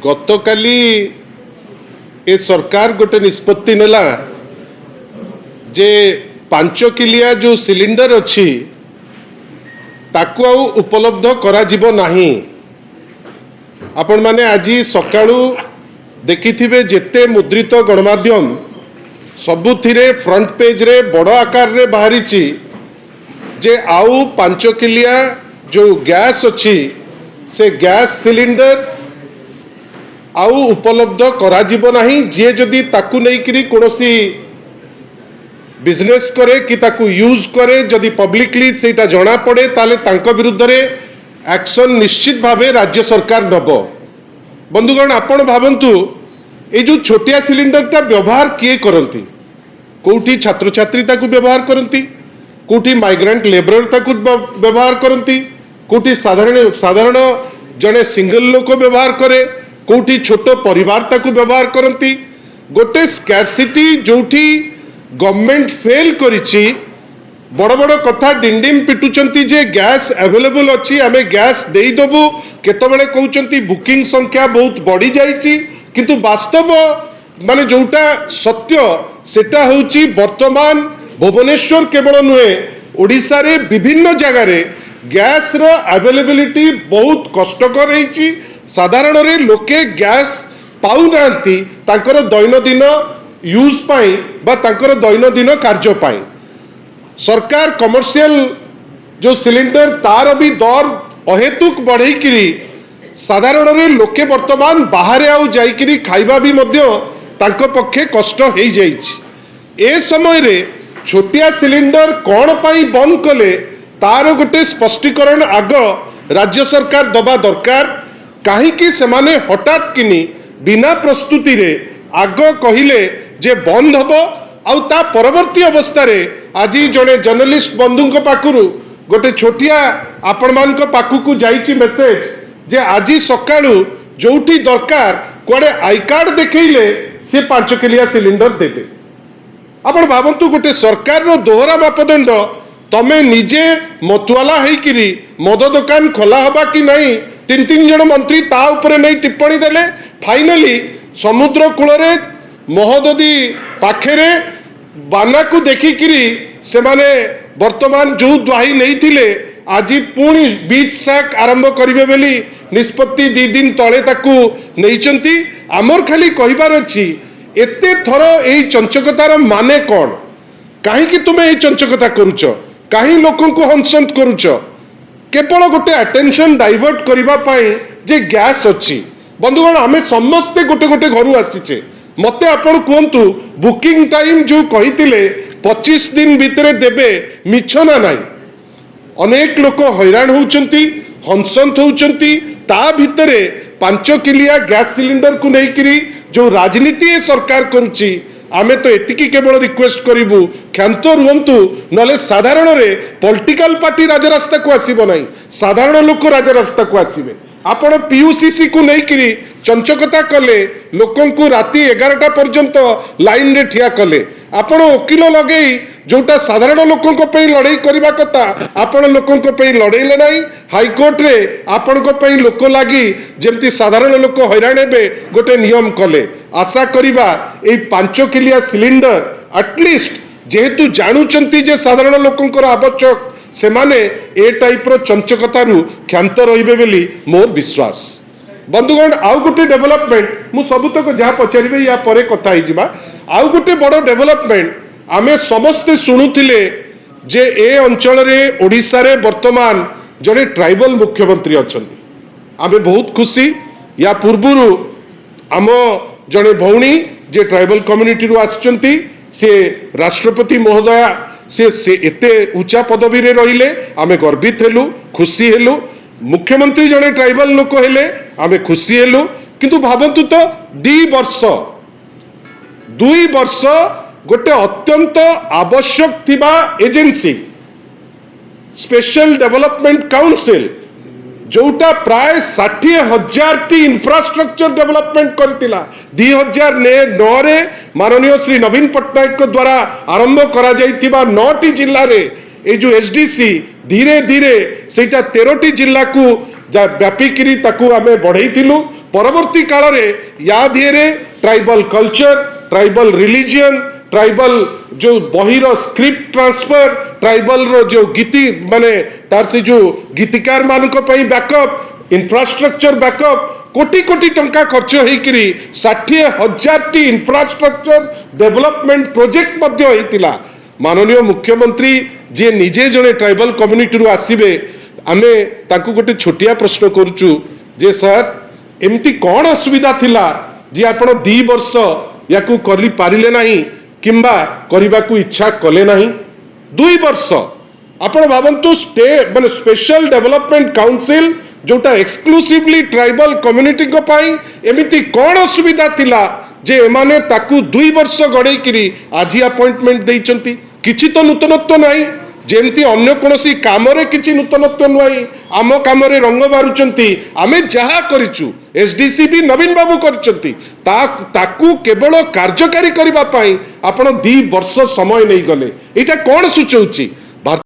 गतकाली ए सरकार गोटे निष्पत्ति नेला जे 5 किलिया जो सिलिंडर अच्छी ताकू आउ उपलब्ध करा जिवो नाही। आपण माने आज सकाळू देखिथिबे जेते मुद्रित गणमाध्यम सबुथिरे फ्रंट पेज रे बड़ आकार रे बाहरी जे आउ 5 किलिया जो गैस अच्छी से गैस सिलिंडर आउ उपलब्ध करा जिवो नाही। जे जदि ताकू नहीं करी कोनोसी बिजनेस करे कि ताकू यूज करे जदि पब्लिकली सेटा जना पड़े ताले तांको विरुद्ध रे एक्शन निश्चित भावे राज्य सरकार नब। बंधुगण आपण भावंतु ए जो छोटिया सिलिंडर टा व्यवहार किए करंती, कोठी छात्र छात्री ताकू व्यवहार करंती, कोठी माइग्रेंट लेबरर ताकू व्यवहार करंती, कोठी साधारण जने सिंगल लोक व्यवहार करे, कोठी छोट परिवार ताकू व्यवहार करंती। गोटे स्कैरसिटी जोठी गवर्नमेंट फेल करिछि बड़ बड़ कथा डिंडिम पिटुचंती जे गैस अवेलेबल अच्छी आमे गैस देई दबु केतबेले कहउचंती बुकिंग संख्या बहुत बढ़ी जाइछि किंतु वास्तव माने जोटा सत्य सेटा होउछि वर्तमान भुवनेश्वर केवल नुहे ओडिसा रे विभिन्न जगह रे गैस रो अवेलेबिलिटी बहुत कष्टकर रही। साधारण रे लोके गैस पाउ नांती तांकर दैनंदिन यूज पाई बा तांकर दैनंदिन कार्य पाई। सरकार कमर्शियल जो सिलिंडर तार भी दर अहेतुक बढ़ई किरी साधारण रे लोके वर्तमान बाहर आउ जाइकिरी खाइबा भी मध्य तांको पक्षे कष्ट हो जाइछि। ए समय रे छोटिया सिलिंडर कौन पाई बंद कले तार गोटे स्पष्टीकरण आग राज्य सरकार दबा दरकार। कहीं सेमाने हठात किनी बिना प्रस्तुति रे आग कहिले जे बंद हबो आउ ता परवर्ती अवस्था रे आज जड़े जर्नलिस्ट बंधु पाखरु गोटे छोटिया आपण मान पाखकु जाइछि मेसेज जे आज सकाळू जोठी दरकार कोडे आई कार्ड देखैले से 5 किलिया सिलिंडर देबे। आपण भावंतु गोटे सरकार रो दोहरा मापदंड तमे निजे मतवाला हेकिरी मद दुकान खोला हबा कि नहीं 3 जन मंत्री ता ऊपर नहीं टिप्पणी देले। फाइनली समुद्र कूल रे महोदधी पाखेरे बाना को देखिकिरी से माने वर्तमान जो द्वाही नहीं थिले आज पुणी बीच सैक आरंभ करिवे बेली निष्पत्ति 2 दिन तले ताकू नैचंती। आमर खाली कहिबार अछि एते थर एई चंचकतार माने कोन, काहे कि तुमे एई चंचकता करूछ, काहे लोकन को हंसंत करूछ केवल गोटे अटेंशन डाइवर्ट करिबा पाई जे गैस अछि। बंधुगण आमे समस्ते गोटे गोटे घरु आसीचे मते आपण कहतु बुकिंग टाइम जो कहितिले 25 दिन भितरे देबे मिछ ना नाही। अनेक लोक हैरान होउचंती हंसंत होउचंती ता भितरे 5 किलिया गैस सिलिंडर को नेकिरी जो राजनीति सरकार करुची आमे तो एतिकी केवल रिक्वेस्ट करिबु क्षांत रुहंतु नले साधारण रे पॉलिटिकल पार्टी राजरास्ता को आसीबो नाही, साधारण लोक राजरास्ता को आसीबे। आपण पीयूसीसी को नेकिरी चंचकता कले लोकन को राति 11टा पर्यंत लाइन रे ठिया कले। आपण वकील लगेई जोटा साधारण लोकन को पे लड़ाई करबा कथा आपण लोकन को पे लड़ाईले नाही। हाईकोर्ट रे आपण को पे लोक लागी जेमती साधारण लोक हैरान हेबे गोटे नियम कले। आशा करिबा ए 5 किलिया सिलिंडर एटलिस्ट जेहेतु जानुचंती जे साधारण लोकंकर आवश्यक से माने ए टाइप रो चंचकतारू क्षांत रहिबे बेली मोर विश्वास। बंधुगण आउ गोटे डेवलपमेंट मु सबुतक जहाँ पचारे या परे कथा ही जिबा। आउ गोटे बड़ डेवलपमेंट आमे समस्ते शुणुथिले जे ए अंचल रे ओडिसा रे वर्तमान जड़े ट्राइबल मुख्यमंत्री अछंती आमे बहुत खुशी। या पूर्वरु आम जड़े भौणी जे ट्राइबल कम्युनिटी रु आछंती से राष्ट्रपति महोदया से एते उच्चा पदवी रे रहिले आमे गर्वित हेलु खुशी हेलु। मुख्यमंत्री जड़े ट्राइबल लोक हेले आमे खुशी हेलु किंतु भावंतु तो 2 वर्ष गोटे अत्यंत आवश्यक थिबा एजेंसी स्पेशल डेवलपमेंट काउंसिल जोटा प्राय 60,000 टी इंफ्रास्ट्रक्चर डेवलपमेंट करतिला 2009 रे माननीय श्री नवीन पट्टनायक को द्वारा आरंभ करा जाइतिबा 9टी जिल्ला रे ए जो एसडीसी धीरे धीरे सेटा 13टी जिल्ला को व्यापिकी ताकू आमे बढ़ाई परवर्ती काल रे या दिहरे tribal culture, tribal religion, tribal जो बहिर स्क्रिप्ट ट्रांसफर, ट्राइबल रो जो गीति माने तार से जो गीतिकार मानक पई बैकअप, इंफ्रास्ट्रक्चर बैकअप, कोटी कोटी टंका खर्च होइकरी 60,000 टी इंफ्रास्ट्रक्चर डेवलपमेंट प्रोजेक्ट मध्य होइतिला। माननीय मुख्यमंत्री जे निजे जने ट्राइबल कम्युनिटी रु आसीबे, आमे ताकू गोटे छोटिया प्रश्न करूचु जे सर एमती कौन असुविधा थिला जे आपण 2 वर्ष याकू करि पारिले नाही किंबा करिबाकू इच्छा कले नाही। 2 वर्ष आपण भावंतु स्टेट माने स्पेशल डेवलपमेंट काउंसिल जोटा एक्सक्लूसिवली ट्राइबल कम्युनिटी को पाई एमिति कौन असुविधा थिला जे एमाने ताकू 2 वर्ष गड़े किरी आज अपॉइंटमेंट देइचंती। किछि तो नूतनत्व नाही, जेमती अन्य कोनोसी कामरे किछि नूतनत्व नाही, आम कामरे रंग मारुचंती। आमे जहा करिचु एसडीसी भी नवीन बाबू करचंती, ताकू केवल कार्यकारी करबा पई आपण 2 वर्ष समय नहीं गले। एटा कोन सूचौची